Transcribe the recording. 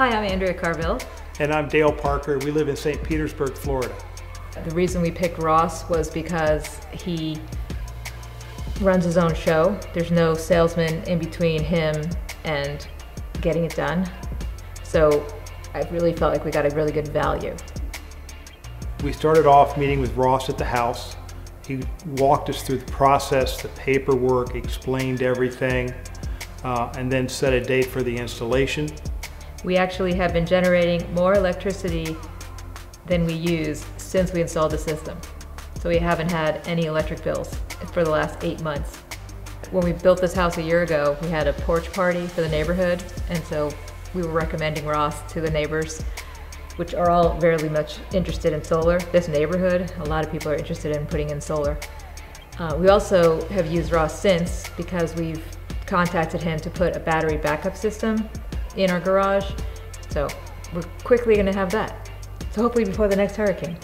Hi, I'm Andrea Carville. And I'm Dale Parker. We live in St Petersburg, Florida. The reason we picked Ross was because he runs his own show. There's no salesman in between him and getting it done. So I really felt like we got a really good value. We started off meeting with Ross at the house. He walked us through the process, the paperwork, explained everything, and then set a date for the installation. We actually have been generating more electricity than we use since we installed the system. So we haven't had any electric bills for the last 8 months. When we built this house a year ago, we had a porch party for the neighborhood, and so we were recommending Ross to the neighbors, which are all very much interested in solar. This neighborhood, a lot of people are interested in putting in solar. We also have used Ross since because we've contacted him to put a battery backup system in our garage. So we're quickly gonna have that. So hopefully before the next hurricane.